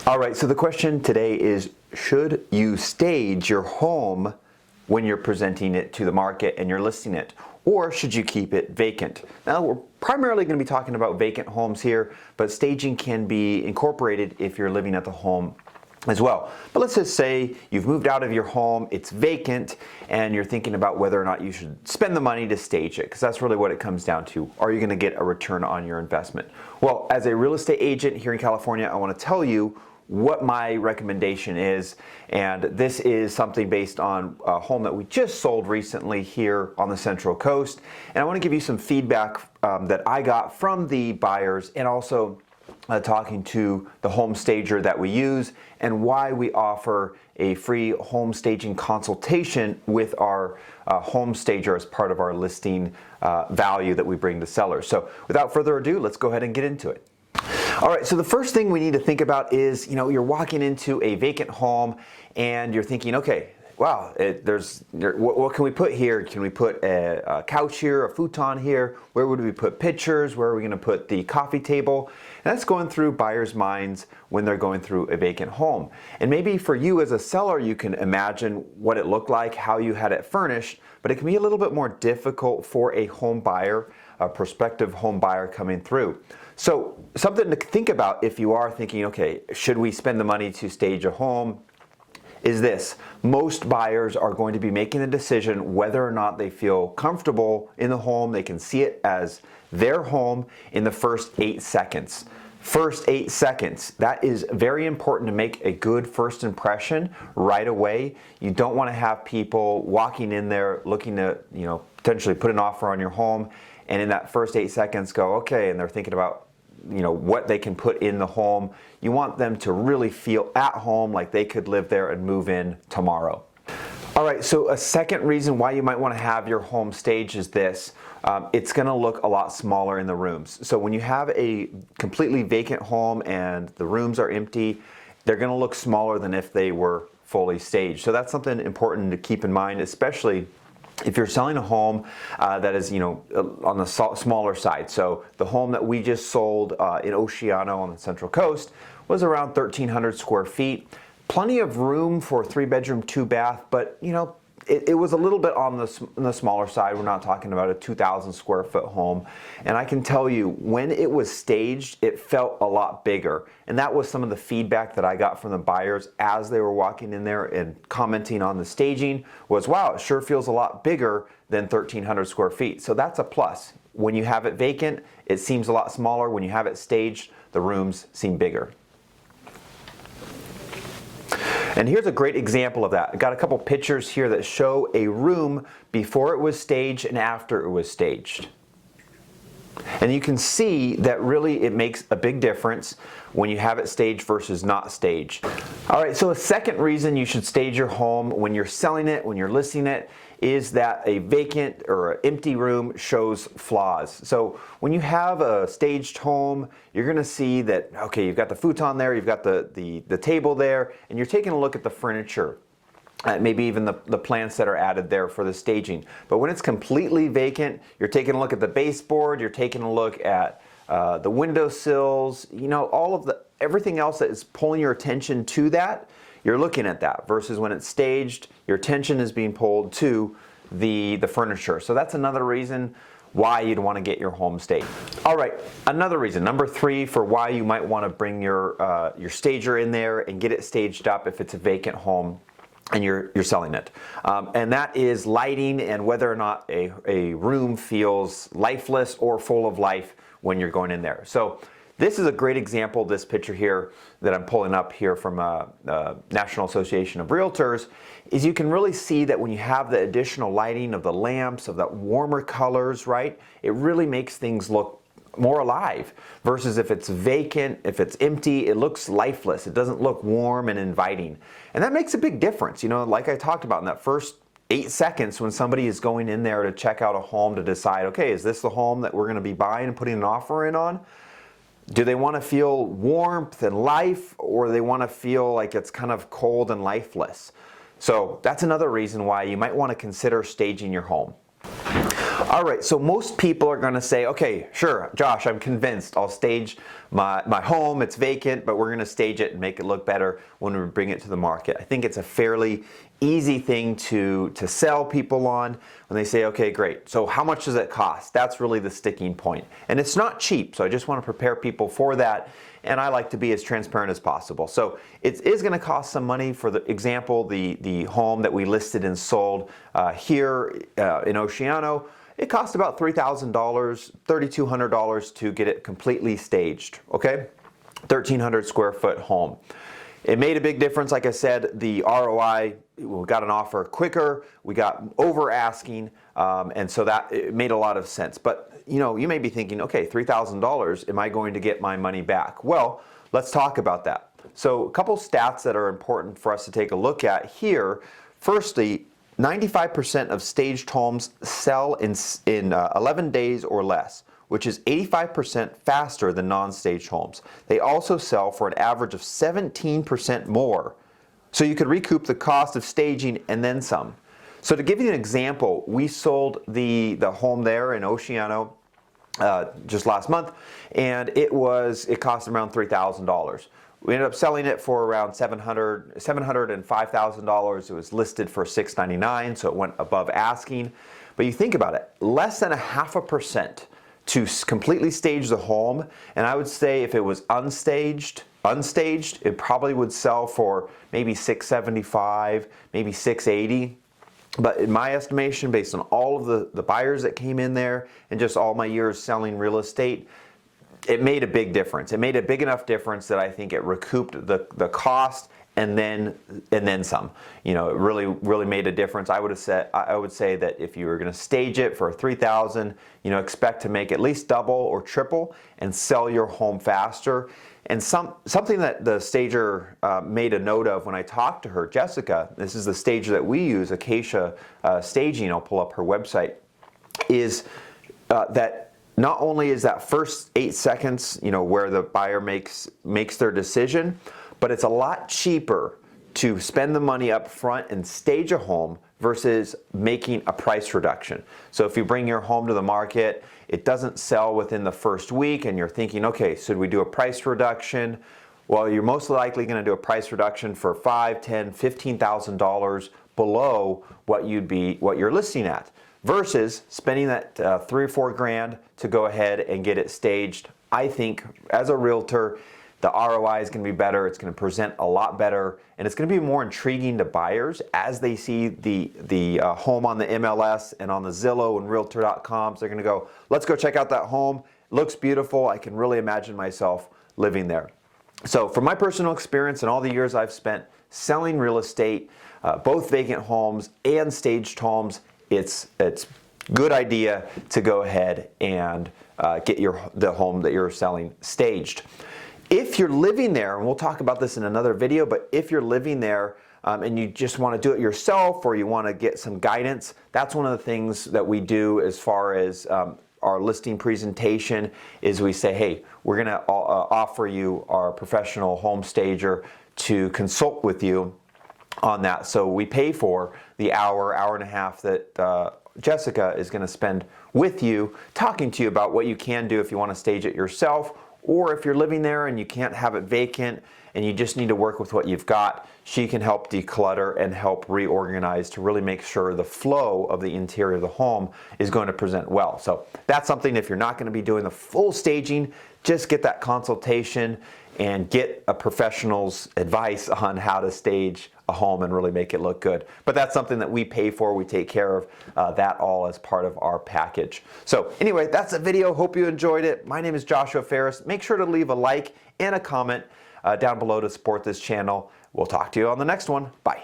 All right, so the question today is, should you stage your home when you're presenting it to the market and you're listing it, or should you keep it vacant? Now, we're primarily going to be talking about vacant homes here, but staging can be incorporated if you're living at the home as well. But let's just say you've moved out of your home, it's vacant, and you're thinking about whether or not you should spend the money to stage it, because that's really what it comes down to. Are you going to get a return on your investment? Well, as a real estate agent here in California, I want to tell you what my recommendation is, and this is something based on a home that we just sold recently here on the Central Coast. And I want to give you some feedback that I got from the buyers, and also talking to the home stager that we use, and why we offer a free home staging consultation with our home stager as part of our listing value that we bring to sellers. So without further ado, let's go ahead and get into it. All right, so the first thing we need to think about is, you're walking into a vacant home and you're thinking, okay, wow, what can we put here? Can we put a couch here, a futon here? Where would we put pictures? Where are we going to put the coffee table? And that's going through buyers' minds when they're going through a vacant home. And maybe for you as a seller, you can imagine what it looked like, how you had it furnished, but it can be a little bit more difficult for a home buyer, a prospective home buyer coming through. So something to think about if you are thinking, okay, should we spend the money to stage a home, is this. Most buyers are going to be making a decision whether or not they feel comfortable in the home, they can see it as their home in the first 8 seconds. First 8 seconds, that is very important to make a good first impression right away. You don't want to have people walking in there looking to, potentially put an offer on your home, and in that first 8 seconds go, okay, and they're thinking about what they can put in the home. You want them to really feel at home, like they could live there and move in tomorrow. All right, so a second reason why you might want to have your home staged is this. It's going to look a lot smaller in the rooms. So when you have a completely vacant home and the rooms are empty, they're going to look smaller than if they were fully staged. So that's something important to keep in mind, especially if you're selling a home that is, on the smaller side. So the home that we just sold in Oceano on the Central Coast was around 1,300 square feet. Plenty of room for 3-bedroom, 2-bath, but it was a little bit on the smaller side. We're not talking about a 2,000 square foot home. And I can tell you, when it was staged, it felt a lot bigger. And that was some of the feedback that I got from the buyers as they were walking in there and commenting on the staging was, wow, it sure feels a lot bigger than 1,300 square feet. So that's a plus. When you have it vacant, it seems a lot smaller. When you have it staged, the rooms seem bigger. And here's a great example of that. I got a couple pictures here that show a room before it was staged and after it was staged. And you can see that really it makes a big difference when you have it staged versus not staged. All right, so a second reason you should stage your home when you're selling it, when you're listing it, is that a vacant or an empty room shows flaws. So when you have a staged home, you're gonna see that, okay, you've got the futon there, you've got the table there, and you're taking a look at the furniture. Maybe even the plants that are added there for the staging. But when it's completely vacant, you're taking a look at the baseboard, you're taking a look at the windowsills, all of everything else that is pulling your attention to that, you're looking at that. Versus when it's staged, your attention is being pulled to the furniture. So that's another reason why you'd want to get your home staged. All right, another reason, number 3, for why you might want to bring your stager in there and get it staged up if it's a vacant home and you're selling it. And that is lighting, and whether or not a room feels lifeless or full of life when you're going in there. So this is a great example, this picture here that I'm pulling up here from National Association of Realtors, is you can really see that when you have the additional lighting of the lamps, of that warmer colors, right? It really makes things look more alive, versus if it's vacant, if it's empty, it looks lifeless. It doesn't look warm and inviting. And that makes a big difference. Like I talked about in that first 8 seconds when somebody is going in there to check out a home to decide, okay, is this the home that we're going to be buying and putting an offer in on? Do they want to feel warmth and life, or do they want to feel like it's kind of cold and lifeless? So that's another reason why you might want to consider staging your home. All right, so most people are gonna say, okay, sure, Josh, I'm convinced. I'll stage my home, it's vacant, but we're gonna stage it and make it look better when we bring it to the market. I think it's a fairly easy thing to sell people on when they say, okay, great, so how much does it cost? That's really the sticking point. And it's not cheap, so I just wanna prepare people for that, and I like to be as transparent as possible. So it is gonna cost some money. For the example, the home that we listed and sold here in Oceano, it cost about $3,000, $3,200 to get it completely staged, okay? 1,300 square foot home. It made a big difference. Like I said, the ROI, we got an offer quicker, we got over asking, and so that it made a lot of sense. But you know, you may be thinking, okay, $3,000, am I going to get my money back? Well, let's talk about that. So a couple stats that are important for us to take a look at here. Firstly, 95% of staged homes sell in 11 days or less, which is 85% faster than non-staged homes. They also sell for an average of 17% more. So you could recoup the cost of staging and then some. So to give you an example, we sold the home there in Oceano just last month, and it cost around $3,000. We ended up selling it for around $705,000. It was listed for $699, so it went above asking. But you think about it, less than 0.5% to completely stage the home, and I would say if it was unstaged, it probably would sell for maybe $675, maybe $680. But in my estimation, based on all of the buyers that came in there and just all my years selling real estate, it made a big difference. It made a big enough difference that I think it recouped the cost and then some. You know, it really made a difference. I would say that if you were going to stage it for $3,000, you know, expect to make at least double or triple and sell your home faster. And something that the stager made a note of when I talked to her, Jessica, this is the stager that we use, Acacia Staging, I'll pull up her website, is that not only is that first 8 seconds, you know, where the buyer makes their decision, but it's a lot cheaper to spend the money up front and stage a home versus making a price reduction. So if you bring your home to the market, it doesn't sell within the first week and you're thinking, okay, should we do a price reduction? Well, you're most likely going to do a price reduction for $5,000, $10,000, $15,000 below what you're listing at, versus spending that $3,000 or $4,000 to go ahead and get it staged. I think as a realtor, the ROI is going to be better. It's going to present a lot better, and it's going to be more intriguing to buyers as they see the home on the MLS and on the Zillow and Realtor.com. So they're going to go, let's go check out that home. Looks beautiful. I can really imagine myself living there. So from my personal experience and all the years I've spent selling real estate, both vacant homes and staged homes, it's good idea to go ahead and get the home that you're selling staged. If you're living there, and we'll talk about this in another video, but if you're living there and you just want to do it yourself or you want to get some guidance, that's one of the things that we do as far as our listing presentation is we say, hey, we're going to offer you our professional home stager to consult with you on that. So we pay for the hour and a half that Jessica is going to spend with you, talking to you about what you can do if you want to stage it yourself, or if you're living there and you can't have it vacant and you just need to work with what you've got, she can help declutter and help reorganize to really make sure the flow of the interior of the home is going to present well. So that's something, if you're not going to be doing the full staging, just get that consultation and get a professional's advice on how to stage a home and really make it look good. But that's something that we pay for. We take care of that all as part of our package. So anyway, that's the video. Hope you enjoyed it. My name is Joshua Farris. Make sure to leave a like and a comment down below to support this channel. We'll talk to you on the next one. Bye.